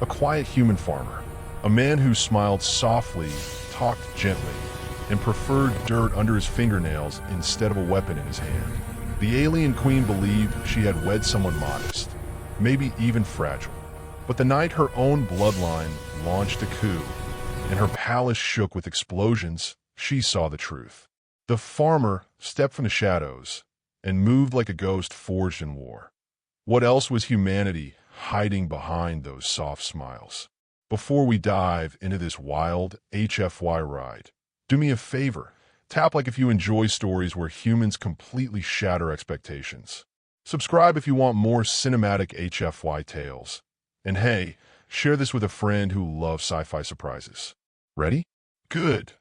A quiet human farmer. A man who smiled softly, talked gently, and preferred dirt under his fingernails instead of a weapon in his hand. The alien queen believed she had wed someone modest, maybe even fragile. But the night her own bloodline launched a coup, and her palace shook with explosions, she saw the truth. The farmer stepped from the shadows and moved like a ghost forged in war. What else was humanity hiding behind those soft smiles? Before we dive into this wild HFY ride, do me a favor. Tap like if you enjoy stories where humans completely shatter expectations. Subscribe if you want more cinematic HFY tales. And hey, share this with a friend who loves sci-fi surprises. Ready? Good.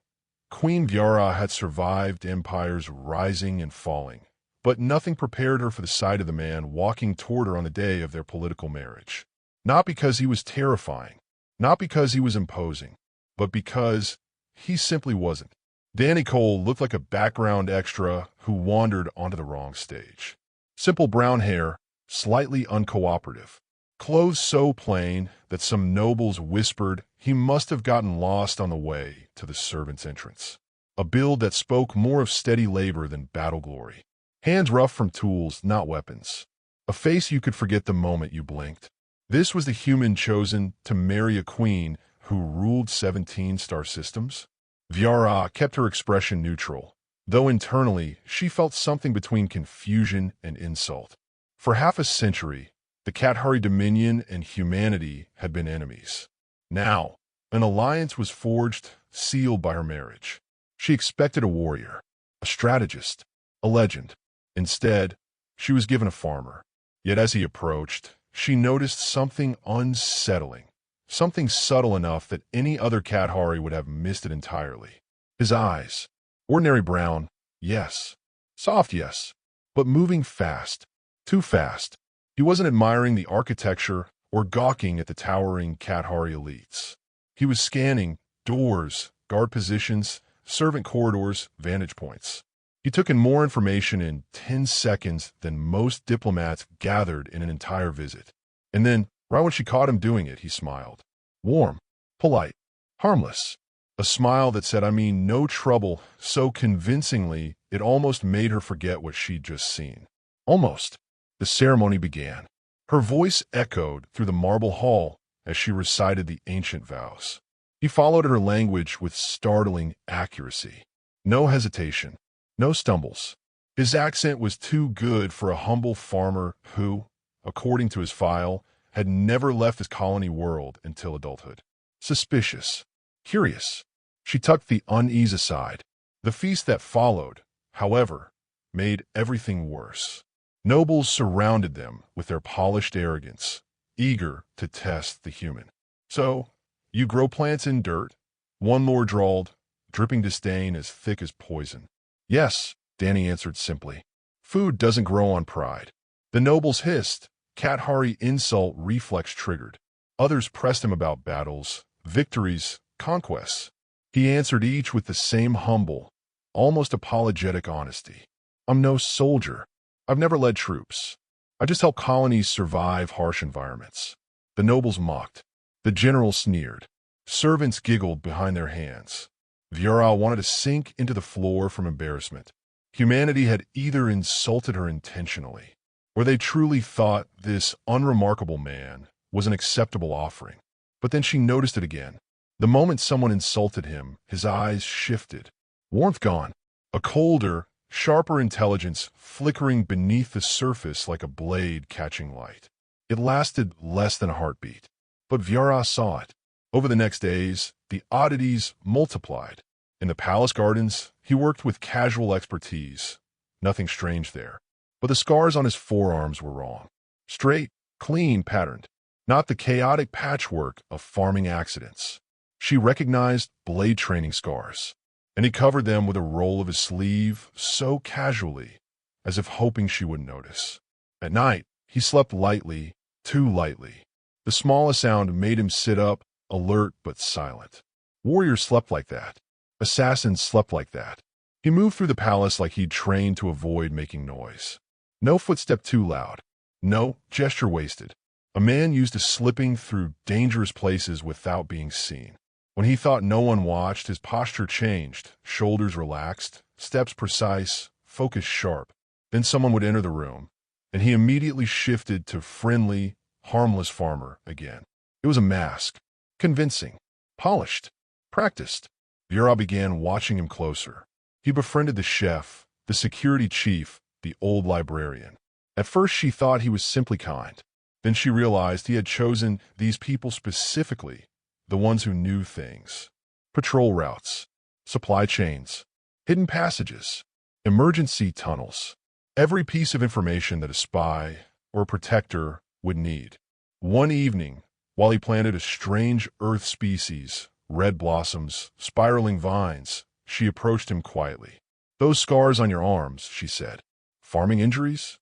Queen Viara had survived empires rising and falling, but nothing prepared her for the sight of the man walking toward her on the day of their political marriage. Not because he was terrifying, not because he was imposing, but because he simply wasn't. Dany Cole looked like a background extra who wandered onto the wrong stage. Simple brown hair, slightly uncooperative. Clothes so plain that some nobles whispered he must have gotten lost on the way to the servants' entrance. A build that spoke more of steady labor than battle glory. Hands rough from tools, not weapons. A face you could forget the moment you blinked. This was the human chosen to marry a queen who ruled 17 star systems. Viara kept her expression neutral, though internally she felt something between confusion and insult. For half a century, the Kathari Dominion and humanity had been enemies. Now, an alliance was forged, sealed by her marriage. She expected a warrior, a strategist, a legend. Instead, she was given a farmer. Yet as he approached, she noticed something unsettling, something subtle enough that any other Kathari would have missed it entirely. His eyes, ordinary brown, yes, soft, yes, but moving fast, too fast. He wasn't admiring the architecture or gawking at the towering Kathari elites. He was scanning doors, guard positions, servant corridors, vantage points. He took in more information in 10 seconds than most diplomats gathered in an entire visit. And then, right when she caught him doing it, he smiled. Warm, polite, harmless. A smile that said, I mean, no trouble, so convincingly it almost made her forget what she'd just seen. Almost. The ceremony began. Her voice echoed through the marble hall as she recited the ancient vows. He followed her language with startling accuracy. No hesitation, no stumbles. His accent was too good for a humble farmer who, according to his file, had never left his colony world until adulthood. Suspicious, curious. She tucked the unease aside. The feast that followed, however, made everything worse. Nobles surrounded them with their polished arrogance, eager to test the human. So, you grow plants in dirt? One lord drawled, dripping disdain as thick as poison. Yes, Dany answered simply. Food doesn't grow on pride. The nobles hissed, Kathari insult reflex triggered. Others pressed him about battles, victories, conquests. He answered each with the same humble, almost apologetic honesty. I'm no soldier. I've never led troops. I just help colonies survive harsh environments. The nobles mocked. The generals sneered. Servants giggled behind their hands. Viara wanted to sink into the floor from embarrassment. Humanity had either insulted her intentionally, or they truly thought this unremarkable man was an acceptable offering. But then she noticed it again. The moment someone insulted him, his eyes shifted. Warmth gone. A colder, sharper intelligence flickering beneath the surface like a blade catching light. It lasted less than a heartbeat, but Viara saw it. Over the next days, the oddities multiplied. In the palace gardens, he worked with casual expertise. Nothing strange there. But the scars on his forearms were wrong. Straight, clean, patterned. Not the chaotic patchwork of farming accidents. She recognized blade training scars, and he covered them with a roll of his sleeve so casually, as if hoping she wouldn't notice. At night, he slept lightly, too lightly. The smallest sound made him sit up, alert but silent. Warriors slept like that. Assassins slept like that. He moved through the palace like he'd trained to avoid making noise. No footstep too loud. No gesture wasted. A man used to slipping through dangerous places without being seen. When he thought no one watched, his posture changed, shoulders relaxed, steps precise, focus sharp. Then someone would enter the room, and he immediately shifted to friendly, harmless farmer again. It was a mask. Convincing. Polished. Practiced. Vera began watching him closer. He befriended the chef, the security chief, the old librarian. At first she thought he was simply kind. Then she realized he had chosen these people specifically, the ones who knew things. Patrol routes, supply chains, hidden passages, emergency tunnels. Every piece of information that a spy or a protector would need. One evening, while he planted a strange earth species, red blossoms, spiraling vines, she approached him quietly. "Those scars on your arms," she said. "Farming injuries?"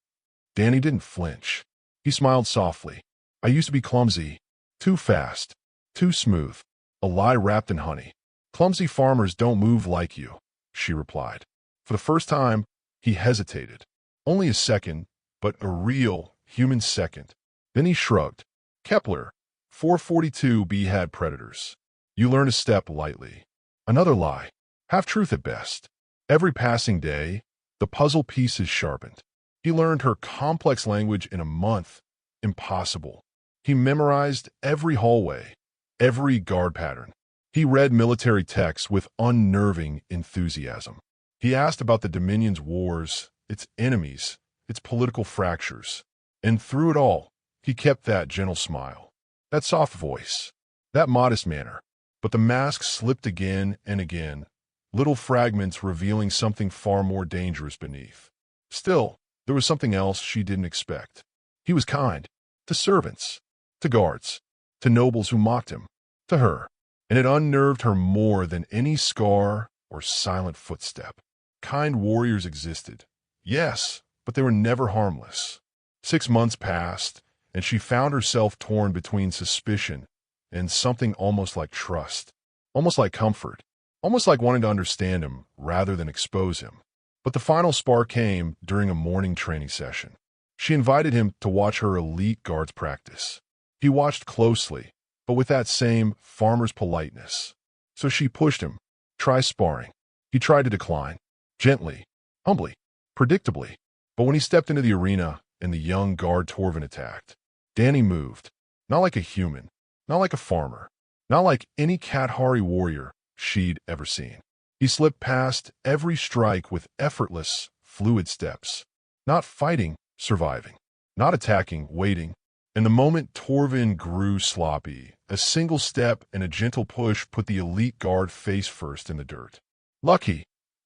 Dany didn't flinch. He smiled softly. "I used to be clumsy. Too fast. Too smooth. A lie wrapped in honey. Clumsy farmers don't move like you," she replied. For the first time, he hesitated. Only a second, but a real, human second. Then he shrugged. "Kepler, 442b had predators. You learn to step lightly." Another lie. Half-truth at best. Every passing day, the puzzle pieces sharpened. He learned her complex language in a month. Impossible. He memorized every hallway, every guard pattern. He read military texts with unnerving enthusiasm. He asked about the Dominion's wars, its enemies, its political fractures. And through it all, he kept that gentle smile, that soft voice, that modest manner. But the mask slipped again and again, little fragments revealing something far more dangerous beneath. Still, there was something else she didn't expect. He was kind. To servants. To guards. To nobles who mocked him. To her. And it unnerved her more than any scar or silent footstep. Kind warriors existed. Yes, but they were never harmless. 6 months passed, and she found herself torn between suspicion and something almost like trust. Almost like comfort. Almost like wanting to understand him rather than expose him. But the final spark came during a morning training session. She invited him to watch her elite guards practice. He watched closely, but with that same farmer's politeness. So she pushed him. Try sparring. He tried to decline. Gently. Humbly. Predictably. But when he stepped into the arena and the young guard Torvin attacked, Dany moved. Not like a human. Not like a farmer. Not like any Kathari warrior she'd ever seen. He slipped past every strike with effortless, fluid steps. Not fighting, surviving. Not attacking, waiting. And the moment Torvin grew sloppy, a single step and a gentle push put the elite guard face first in the dirt. "Lucky,"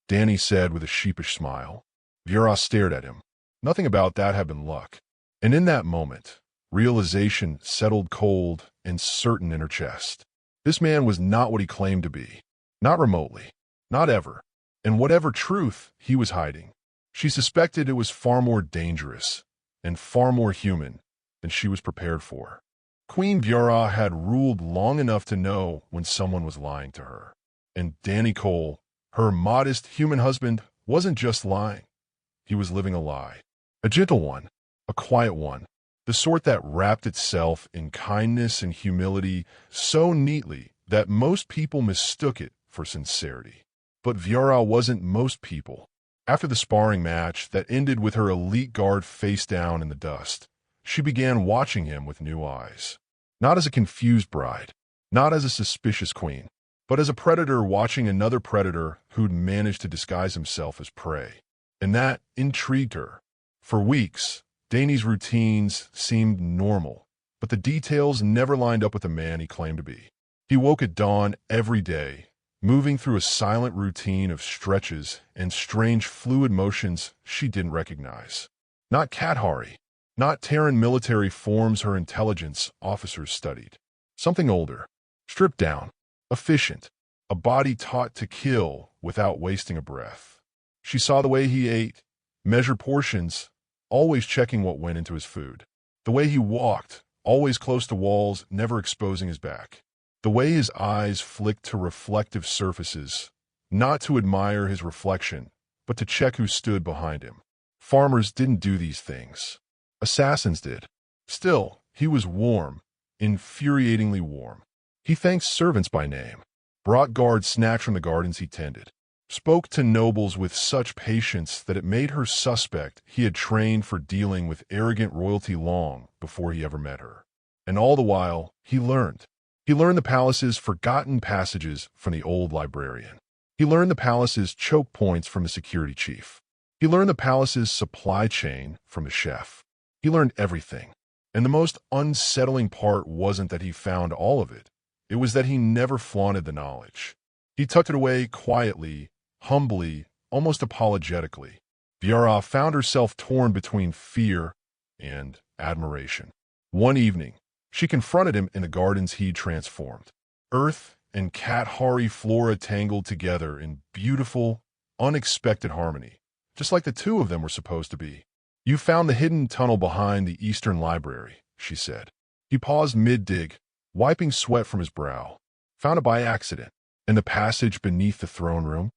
Dany said with a sheepish smile. Vera stared at him. Nothing about that had been luck. And in that moment, realization settled cold and certain in her chest. This man was not what he claimed to be. Not remotely. Not ever. And whatever truth he was hiding, she suspected it was far more dangerous and far more human than she was prepared for. Queen Vera had ruled long enough to know when someone was lying to her. And Dany Cole, her modest human husband, wasn't just lying. He was living a lie. A gentle one, a quiet one, the sort that wrapped itself in kindness and humility so neatly that most people mistook it for sincerity. But Vera wasn't most people. After the sparring match that ended with her elite guard face down in the dust, she began watching him with new eyes. Not as a confused bride, not as a suspicious queen, but as a predator watching another predator who'd managed to disguise himself as prey. And that intrigued her. For weeks, Dany's routines seemed normal, but the details never lined up with the man he claimed to be. He woke at dawn every day, moving through a silent routine of stretches and strange fluid motions she didn't recognize. Not Kathari, not Terran military forms her intelligence officers studied. Something older, stripped down, efficient, a body taught to kill without wasting a breath. She saw the way he ate, measured portions, always checking what went into his food. The way he walked, always close to walls, never exposing his back. The way his eyes flicked to reflective surfaces, not to admire his reflection, but to check who stood behind him. Farmers didn't do these things. Assassins did. Still, He was warm, infuriatingly warm. He thanked servants by name, brought guards snacks from the gardens he tended, spoke to nobles with such patience that it made her suspect he had trained for dealing with arrogant royalty long before he ever met her. And all the while, he learned. He learned the palace's forgotten passages from the old librarian. He learned the palace's choke points from the security chief. He learned the palace's supply chain from the chef. He learned everything. And the most unsettling part wasn't that he found all of it. It was that he never flaunted the knowledge. He tucked it away quietly, humbly, almost apologetically. Viera found herself torn between fear and admiration. One evening, she confronted him in the gardens he'd transformed. Earth and Kathari flora tangled together in beautiful, unexpected harmony, just like the two of them were supposed to be. "You found the hidden tunnel behind the Eastern Library," she said. He paused mid-dig, wiping sweat from his brow. "Found it by accident. In the passage beneath the throne room.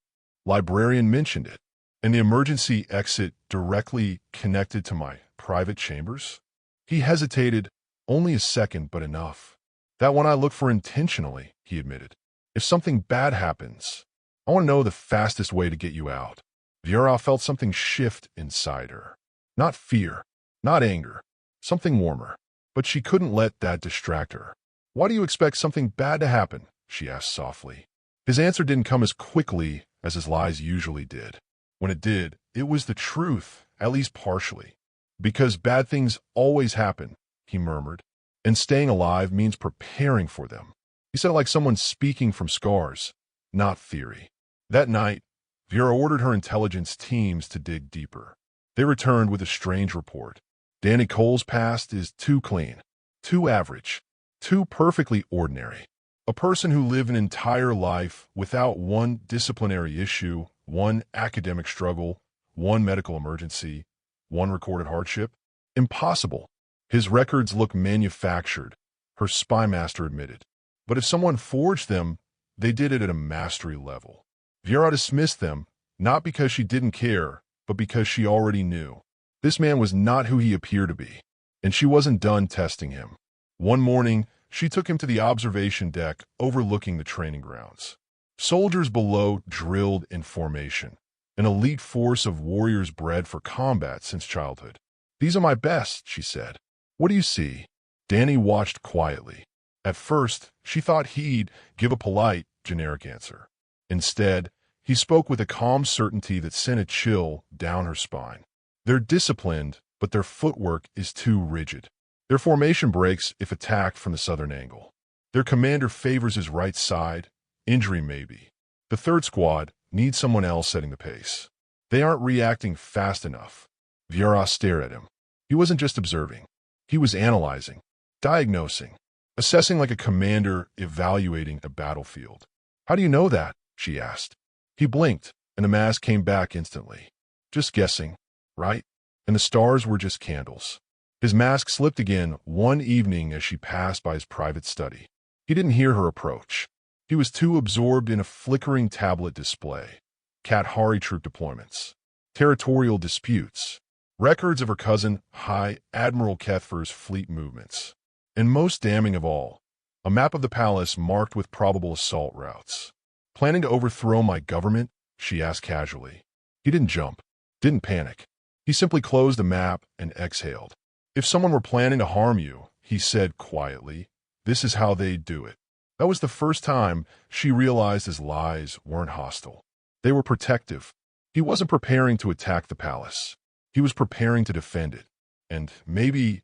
Librarian mentioned it. And the emergency exit directly connected to my private chambers." He hesitated, only a second, but enough. "That one I look for intentionally," he admitted. "If something bad happens, I want to know the fastest way to get you out." Viera felt something shift inside her. Not fear, not anger, something warmer. But she couldn't let that distract her. "Why do you expect something bad to happen?" she asked softly. His answer didn't come as quickly as his lies usually did. When it did, it was the truth, at least partially. "Because bad things always happen," he murmured. "And staying alive means preparing for them." He said it like someone speaking from scars, not theory. That night, Viera ordered her intelligence teams to dig deeper. They returned with a strange report. Dany Cole's past is too clean, too average, too perfectly ordinary. A person who lived an entire life without one disciplinary issue, one academic struggle, one medical emergency, one recorded hardship. Impossible. His records look manufactured, her spy master admitted. But if someone forged them, they did it at a mastery level. Viera dismissed them, not because she didn't care, but because she already knew. This man was not who he appeared to be, and she wasn't done testing him. One morning, she took him to the observation deck overlooking the training grounds. Soldiers below drilled in formation, an elite force of warriors bred for combat since childhood. "These are my best," she said. "What do you see?" Dany watched quietly. At first, she thought he'd give a polite, generic answer. Instead, he spoke with a calm certainty that sent a chill down her spine. "They're disciplined, but their footwork is too rigid. Their formation breaks if attacked from the southern angle. Their commander favors his right side, injury maybe. The third squad needs someone else setting the pace. They aren't reacting fast enough." Viera stared at him. He wasn't just observing. He was analyzing, diagnosing, assessing like a commander evaluating a battlefield. "How do you know that?" she asked. He blinked, and the mask came back instantly. "Just guessing, right?" And the stars were just candles. His mask slipped again one evening as she passed by his private study. He didn't hear her approach. He was too absorbed in a flickering tablet display. Kathari troop deployments, territorial disputes, records of her cousin High Admiral Kethfer's fleet movements. And most damning of all, a map of the palace marked with probable assault routes. "Planning to overthrow my government?" she asked casually. He didn't jump, didn't panic. He simply closed the map and exhaled. "If someone were planning to harm you," he said quietly, "this is how they'd do it." That was the first time she realized his lies weren't hostile. They were protective. He wasn't preparing to attack the palace. He was preparing to defend it. And maybe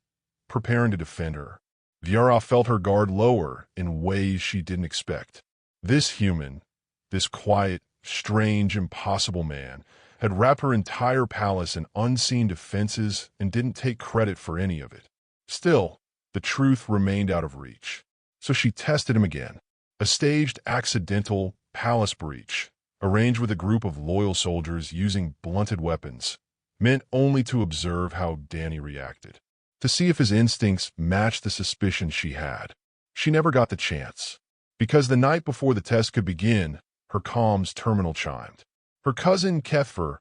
preparing to defend her. Viera felt her guard lower in ways she didn't expect. This human, this quiet, strange, impossible man, had wrapped her entire palace in unseen defenses and didn't take credit for any of it. Still, the truth remained out of reach. So she tested him again. A staged, accidental palace breach, arranged with a group of loyal soldiers using blunted weapons, meant only to observe how Dany reacted, to see if his instincts matched the suspicion she had. She never got the chance, because the night before the test could begin, her calm's terminal chimed. Her cousin Kethfer,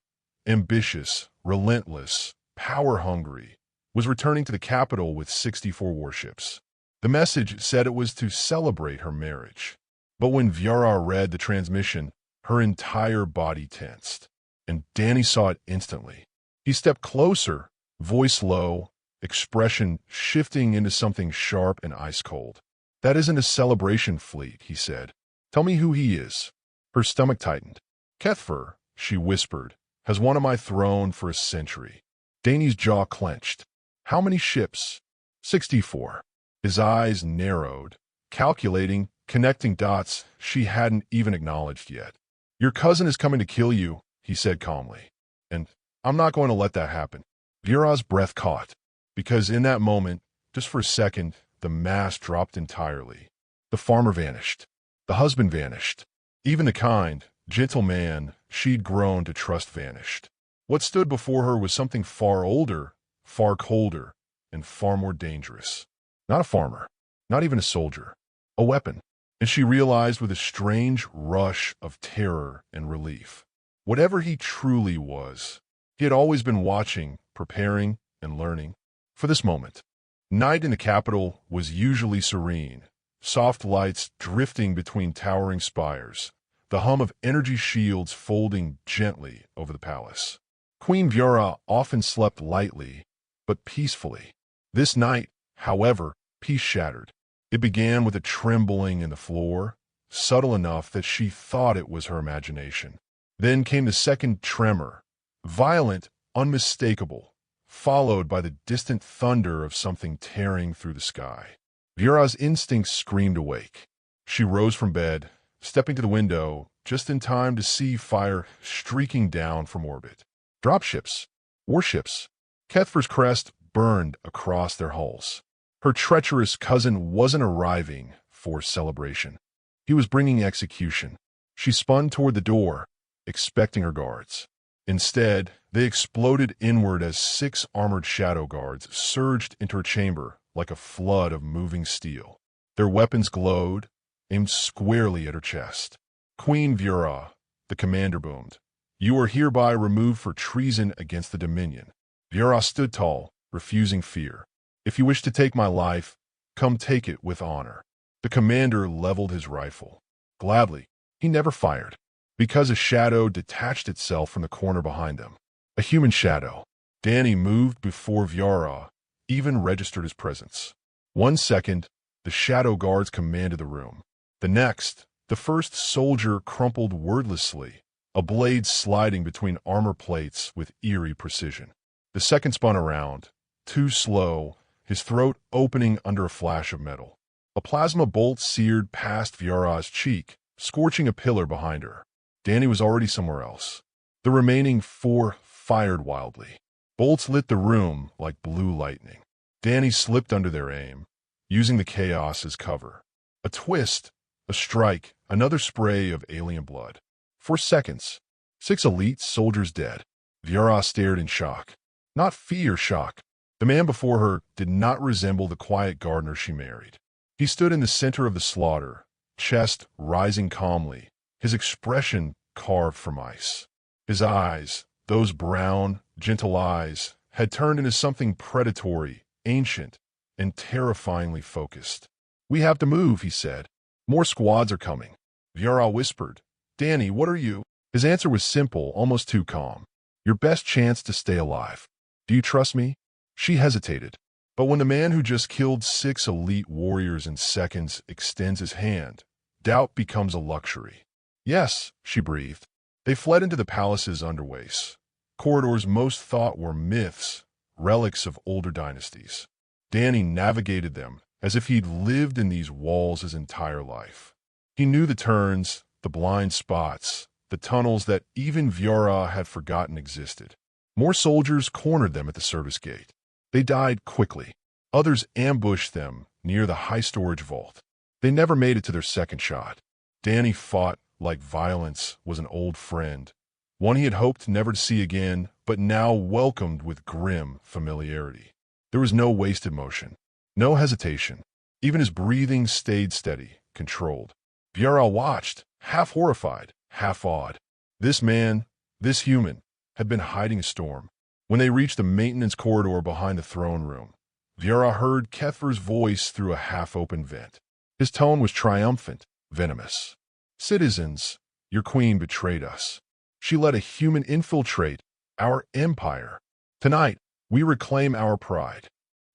ambitious, relentless, power-hungry, was returning to the capital with 64 warships. The message said it was to celebrate her marriage. But when Viera read the transmission, her entire body tensed, and Dany saw it instantly. He stepped closer, voice low, expression shifting into something sharp and ice-cold. "That isn't a celebration fleet," he said. "Tell me who he is." Her stomach tightened. "Kethfer," she whispered, "has wanted my throne for a century." Dany's jaw clenched. "How many ships?" 64. His eyes narrowed, calculating, connecting dots she hadn't even acknowledged yet. "Your cousin is coming to kill you," he said calmly. "And I'm not going to let that happen." Viera's breath caught, because in that moment, just for a second, the mask dropped entirely. The farmer vanished. The husband vanished. Even the kind, gentle man she'd grown to trust vanished. What stood before her was something far older, far colder, and far more dangerous. Not a farmer, not even a soldier, a weapon. And she realized with a strange rush of terror and relief. Whatever he truly was, he had always been watching, preparing, and learning for this moment. Night in the capital was usually serene, soft lights drifting between towering spires, the hum of energy shields folding gently over the palace. Queen Viera often slept lightly, but peacefully. This night, however, peace shattered. It began with a trembling in the floor, subtle enough that she thought it was her imagination. Then came the second tremor, violent, unmistakable, followed by the distant thunder of something tearing through the sky. Viera's instincts screamed awake. She rose from bed, stepping to the window, just in time to see fire streaking down from orbit. Dropships, warships. Kethfer's crest burned across their hulls. Her treacherous cousin wasn't arriving for celebration. He was bringing execution. She spun toward the door, expecting her guards. Instead, they exploded inward as 6 armored shadow guards surged into her chamber like a flood of moving steel. Their weapons glowed, aimed squarely at her chest. "Queen Viera," the commander boomed, "you are hereby removed for treason against the Dominion." Viera stood tall, refusing fear. "If you wish to take my life, come take it with honor." The commander leveled his rifle. Gladly, he never fired, because a shadow detached itself from the corner behind them. A human shadow. Dany moved before Viera even registered his presence. 1 second, the shadow guards commanded the room. The next, the first soldier crumpled wordlessly, a blade sliding between armor plates with eerie precision. The second spun around, too slow, his throat opening under a flash of metal. A plasma bolt seared past Viera's cheek, scorching a pillar behind her. Dany was already somewhere else. The remaining 4 fired wildly. Bolts lit the room like blue lightning. Dany slipped under their aim, using the chaos as cover. A twist, a strike, another spray of alien blood. 4 seconds. 6 elite soldiers dead. Viera stared in shock. Not fear shock. The man before her did not resemble the quiet gardener she married. He stood in the center of the slaughter, chest rising calmly, his expression carved from ice. His eyes, those brown, gentle eyes, had turned into something predatory, ancient, and terrifyingly focused. "We have to move," he said. "More squads are coming." Viera whispered. "Dany, what are you?" His answer was simple, almost too calm. "Your best chance to stay alive. Do you trust me?" She hesitated. But when the man who just killed 6 elite warriors in seconds extends his hand, doubt becomes a luxury. "Yes," she breathed. They fled into the palace's underways, corridors most thought were myths, relics of older dynasties. Dany navigated them as if he'd lived in these walls his entire life. He knew the turns, the blind spots, the tunnels that even Viera had forgotten existed. More soldiers cornered them at the service gate. They died quickly. Others ambushed them near the high storage vault. They never made it to their second shot. Dany fought like violence was an old friend, one he had hoped never to see again, but now welcomed with grim familiarity. There was no wasted motion, no hesitation. Even his breathing stayed steady, controlled. Viera watched, half horrified, half awed. This man, this human, had been hiding a storm. When they reached the maintenance corridor behind the throne room, Viera heard Kethver's voice through a half-open vent. His tone was triumphant, venomous. "Citizens, your queen betrayed us. She let a human infiltrate our empire. Tonight, we reclaim our pride."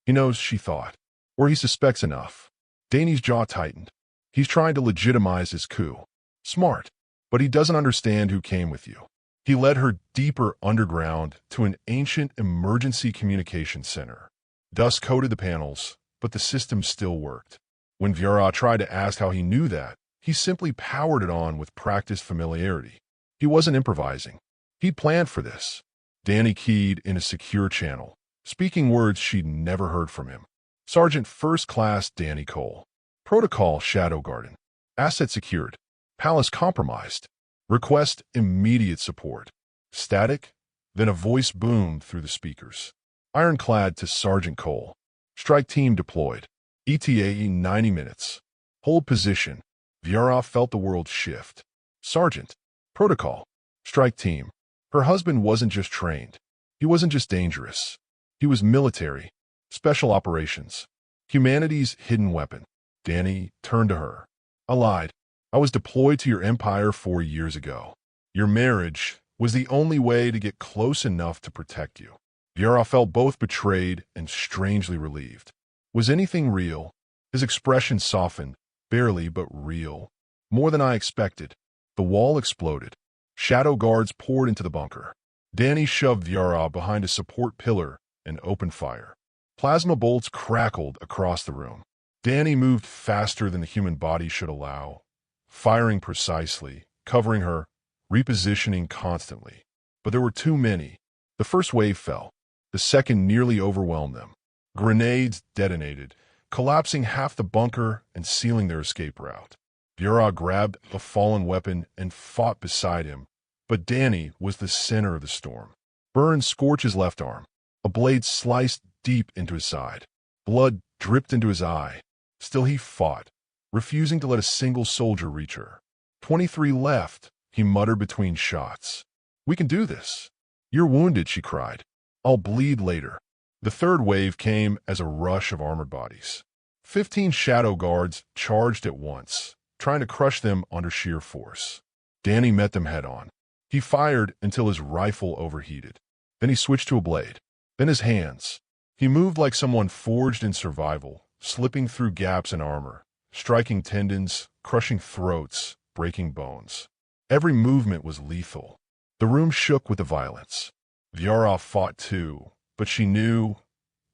He knows, she thought. Or he suspects enough. Dany's jaw tightened. He's trying to legitimize his coup. Smart, but he doesn't understand who came with you. He led her deeper underground to an ancient emergency communication center. Dust coated the panels, but the system still worked. When Viera tried to ask how he knew that, he simply powered it on with practiced familiarity. He wasn't improvising. He'd planned for this. Dany keyed in a secure channel, speaking words she'd never heard from him. Sergeant First Class Dany Cole. Protocol Shadow Garden. Asset secured. Palace compromised. Request immediate support. Static. Then a voice boomed through the speakers. Ironclad to Sergeant Cole. Strike team deployed. ETA 90 minutes. Hold position. Viera felt the world shift. Sergeant. Protocol. Strike team. Her husband wasn't just trained. He wasn't just dangerous. He was military. Special operations. Humanity's hidden weapon. Dany turned to her. "I lied. I was deployed to your empire 4 years ago. Your marriage was the only way to get close enough to protect you." Viera felt both betrayed and strangely relieved. Was anything real? His expression softened, barely but real. "More than I expected." The wall exploded. Shadow guards poured into the bunker. Dany shoved Viera behind a support pillar and opened fire. Plasma bolts crackled across the room. Dany moved faster than the human body should allow, firing precisely, covering her, repositioning constantly. But there were too many. The first wave fell. The second nearly overwhelmed them. Grenades detonated, collapsing half the bunker and sealing their escape route. Viera grabbed a fallen weapon and fought beside him, but Dany was the center of the storm. Burn scorched his left arm. A blade sliced deep into his side. Blood dripped into his eye. Still he fought, refusing to let a single soldier reach her. 23 left, he muttered between shots. "We can do this." "You're wounded," she cried. "I'll bleed later." The third wave came as a rush of armored bodies. 15 shadow guards charged at once, trying to crush them under sheer force. Dany met them head-on. He fired until his rifle overheated. Then he switched to a blade. Then his hands. He moved like someone forged in survival, slipping through gaps in armor, striking tendons, crushing throats, breaking bones. Every movement was lethal. The room shook with the violence. Viera fought too, but she knew,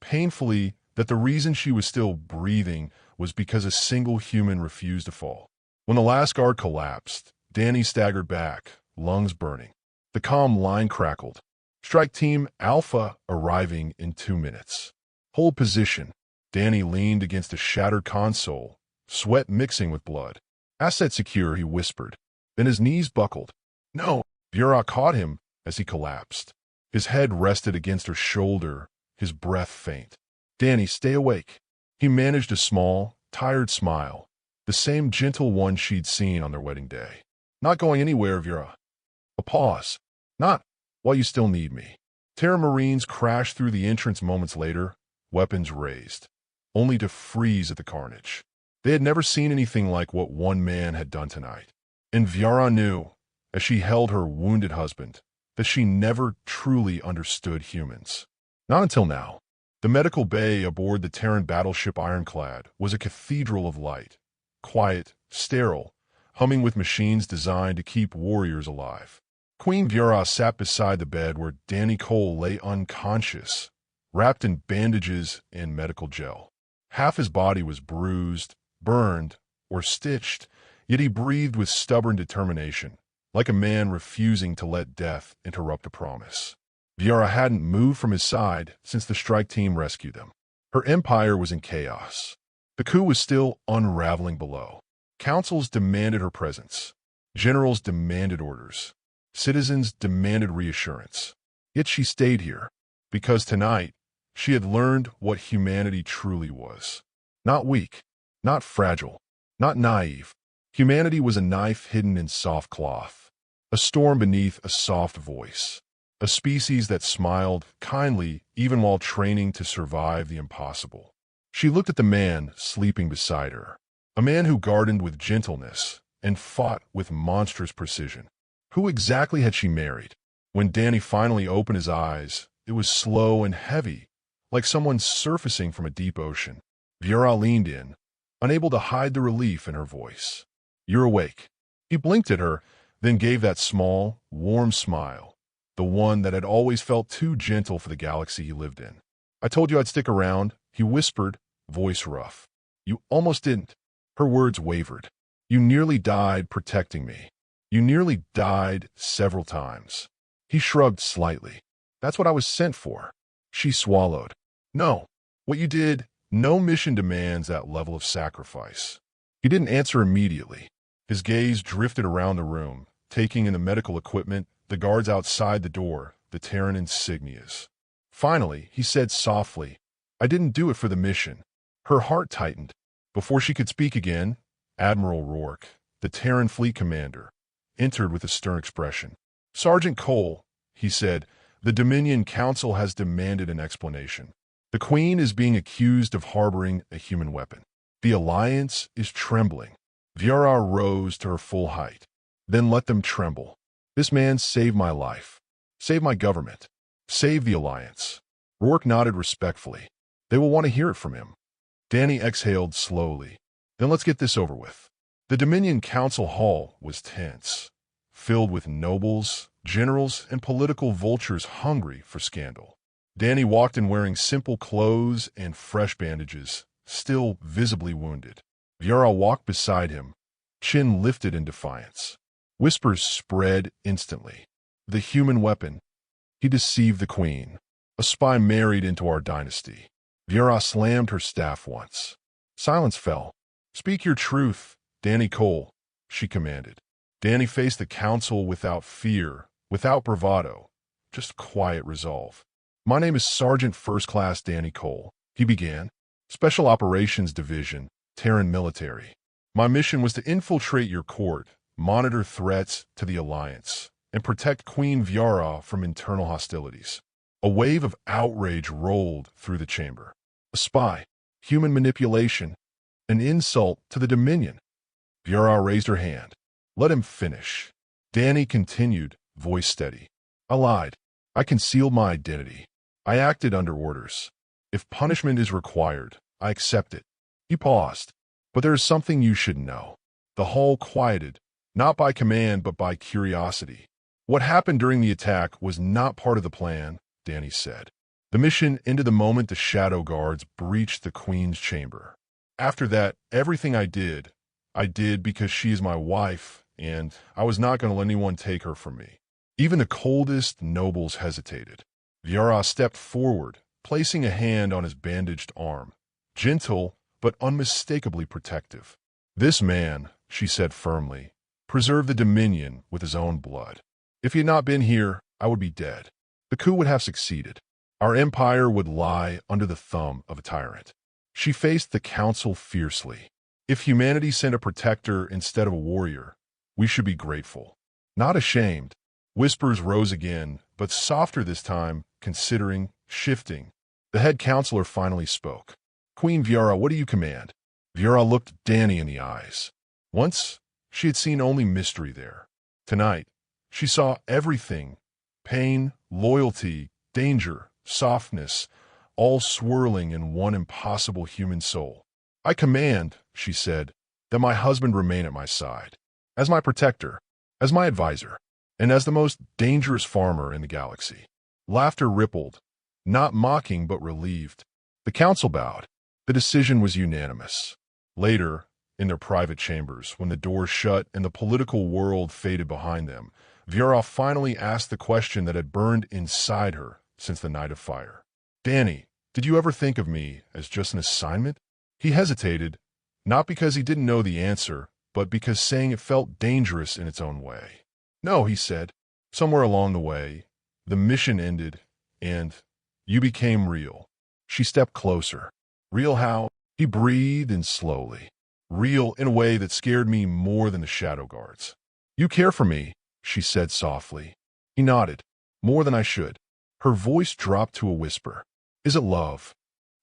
painfully, that the reason she was still breathing was because a single human refused to fall. When the last guard collapsed, Dany staggered back, lungs burning. The comm line crackled. "Strike Team Alpha arriving in 2 minutes. Hold position." Dany leaned against a shattered console, sweat mixing with blood. "Asset secure," he whispered. Then his knees buckled. "No!" Viera caught him as he collapsed. His head rested against her shoulder, his breath faint. "Dany, stay awake." He managed a small, tired smile, the same gentle one she'd seen on their wedding day. "Not going anywhere, Viera." A pause. "Not while you still need me." Terran Marines crashed through the entrance moments later, weapons raised, only to freeze at the carnage. They had never seen anything like what one man had done tonight. And Viera knew, as she held her wounded husband, that she never truly understood humans. Not until now. The medical bay aboard the Terran battleship Ironclad was a cathedral of light, quiet, sterile, humming with machines designed to keep warriors alive. Queen Viera sat beside the bed where Dany Cole lay unconscious, wrapped in bandages and medical gel. Half his body was bruised, burned, or stitched, yet he breathed with stubborn determination, like a man refusing to let death interrupt a promise. Viera hadn't moved from his side since the strike team rescued them. Her empire was in chaos. The coup was still unraveling below. Councils demanded her presence. Generals demanded orders. Citizens demanded reassurance. Yet she stayed here, because tonight she had learned what humanity truly was. Not weak, not fragile, not naive. Humanity was a knife hidden in soft cloth, a storm beneath a soft voice. a species that smiled kindly even while training to survive the impossible. She looked at the man sleeping beside her, a man who gardened with gentleness and fought with monstrous precision. Who exactly had she married? When Dany finally opened his eyes, it was slow and heavy, like someone surfacing from a deep ocean. Viera leaned in, unable to hide the relief in her voice. "You're awake." He blinked at her, then gave that small, warm smile, the one that had always felt too gentle for the galaxy he lived in. "I told you I'd stick around," he whispered, voice rough. "You almost didn't." Her words wavered. "You nearly died protecting me. You nearly died several times." He shrugged slightly. "That's what I was sent for." She swallowed. "No. What you did, no mission demands that level of sacrifice." He didn't answer immediately. His gaze drifted around the room, taking in the medical equipment, the guards outside the door, the Terran insignias. Finally, he said softly, "I didn't do it for the mission." Her heart tightened. Before she could speak again, Admiral Rourke, the Terran fleet commander, entered with a stern expression. "Sergeant Cole," he said, "the Dominion Council has demanded an explanation. The Queen is being accused of harboring a human weapon. The Alliance is trembling." Viera rose to her full height. "Then let them tremble. This man saved my life, saved my government, saved the Alliance." Rourke nodded respectfully. "They will want to hear it from him." Dany exhaled slowly. "Then let's get this over with." The Dominion Council Hall was tense, filled with nobles, generals, and political vultures hungry for scandal. Dany walked in wearing simple clothes and fresh bandages, still visibly wounded. Viera walked beside him, chin lifted in defiance. Whispers spread instantly. "The human weapon. He deceived the Queen. A spy married into our dynasty." Viera slammed her staff once. Silence fell. "Speak your truth, Dany Cole," she commanded. Dany faced the council without fear, without bravado, just quiet resolve. "My name is Sergeant First Class Dany Cole," he began. "Special Operations Division, Terran Military. My mission was to infiltrate your court, monitor threats to the Alliance, and protect Queen Viera from internal hostilities." A wave of outrage rolled through the chamber. A spy, human manipulation, an insult to the Dominion. Viera raised her hand. "Let him finish." Dany continued, voice steady. "I lied. I concealed my identity. I acted under orders. If punishment is required, I accept it." He paused. "But there is something you should know." The hall quieted, not by command but by curiosity. "What happened during the attack was not part of the plan," Dany said. "The mission ended the moment the Shadow Guards breached the Queen's chamber. After that, everything I did because she is my wife, and I was not going to let anyone take her from me." Even the coldest nobles hesitated. Viera stepped forward, placing a hand on his bandaged arm, gentle but unmistakably protective. "This man," she said firmly, "preserved the Dominion with his own blood. If he had not been here, I would be dead. The coup would have succeeded. Our empire would lie under the thumb of a tyrant." She faced the council fiercely. "If humanity sent a protector instead of a warrior, we should be grateful, not ashamed." Whispers rose again, but softer this time, considering, shifting. The head counselor finally spoke. "Queen Viera, what do you command?" Viera looked Dany in the eyes. Once, she had seen only mystery there. Tonight, she saw everything: pain, loyalty, danger, softness, all swirling in one impossible human soul. "I command," she said, "that my husband remain at my side, as my protector, as my advisor, and as the most dangerous farmer in the galaxy." Laughter rippled, not mocking but relieved. The council bowed. The decision was unanimous. Later, in their private chambers, when the doors shut and the political world faded behind them, Viera finally asked the question that had burned inside her since the Night of Fire. "Dany, did you ever think of me as just an assignment?" He hesitated, not because he didn't know the answer, but because saying it felt dangerous in its own way. "No," he said. "Somewhere along the way, the mission ended, and you became real." She stepped closer. "Real how?" He breathed in slowly. "Real in a way that scared me more than the Shadow Guards." "You care for me," she said softly. He nodded. More than I should. Her voice dropped to a whisper. Is it love?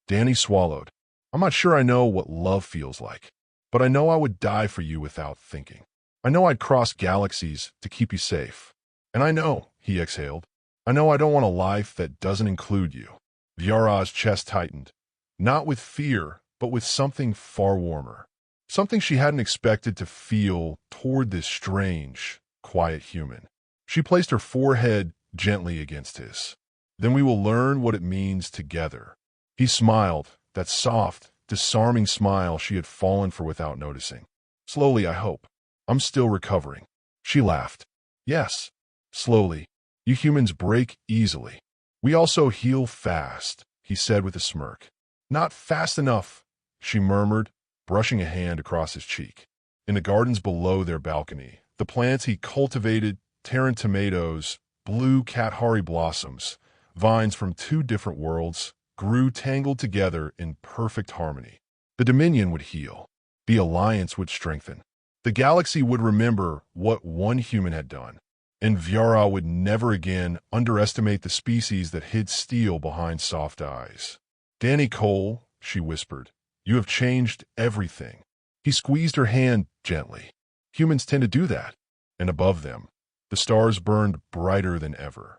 Dany swallowed. I'm not sure I know what love feels like, but I know I would die for you without thinking. I know I'd cross galaxies to keep you safe. And I know, he exhaled, I know I don't want a life that doesn't include you. Viara's chest tightened, not with fear, but with something far warmer. Something she hadn't expected to feel toward this strange, quiet human. She placed her forehead gently against his. Then we will learn what it means together. He smiled, that soft, disarming smile she had fallen for without noticing. Slowly, I hope. I'm still recovering. She laughed. Yes, slowly. You humans break easily. We also heal fast, he said with a smirk. Not fast enough, she murmured, brushing a hand across his cheek. In the gardens below their balcony, the plants he cultivated, Terran tomatoes, blue Kathari blossoms, vines from 2 different worlds, grew tangled together in perfect harmony. The Dominion would heal. The Alliance would strengthen. The galaxy would remember what one human had done. And Viara would never again underestimate the species that hid steel behind soft eyes. Dany Cole, she whispered, you have changed everything. He squeezed her hand gently. Humans tend to do that. And above them, the stars burned brighter than ever.